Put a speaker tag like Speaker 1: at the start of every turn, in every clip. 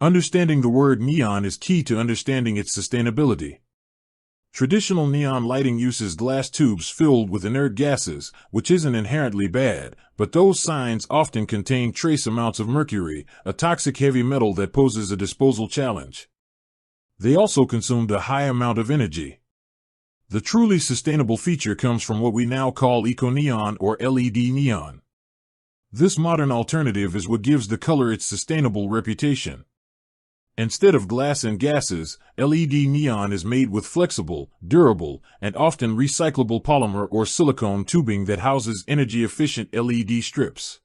Speaker 1: Understanding the word neon is key to understanding its sustainability. Traditional neon lighting uses glass tubes filled with inert gases, which isn't inherently bad, but those signs often contain trace amounts of mercury, a toxic heavy metal that poses a disposal challenge. They also consumed a high amount of energy. The truly sustainable feature comes from what we now call eco-neon or LED neon. This modern alternative is what gives the color its sustainable reputation. Instead of glass and gases, LED neon is made with flexible, durable, and often recyclable polymer or silicone tubing that houses energy-efficient LED strips.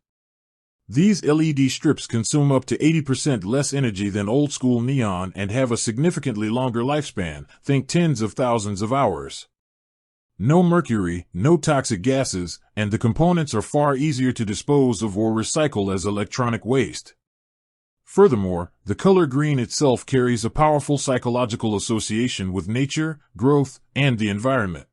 Speaker 1: These LED strips consume up to 80% less energy than old-school neon and have a significantly longer lifespan, think tens of thousands of hours. No mercury, no toxic gases, and the components are far easier to dispose of or recycle as electronic waste. Furthermore, the color green itself carries a powerful psychological association with nature, growth, and the environment.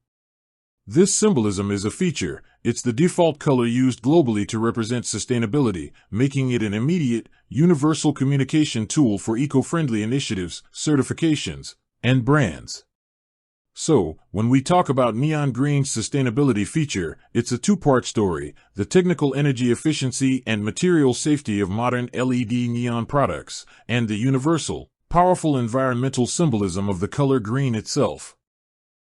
Speaker 1: This symbolism is a feature. It's the default color used globally to represent sustainability, making it an immediate, universal communication tool for eco-friendly initiatives, certifications, and brands. So, when we talk about neon green's sustainability feature, it's a two-part story: the technical energy efficiency and material safety of modern LED neon products, and the universal, powerful environmental symbolism of the color green itself.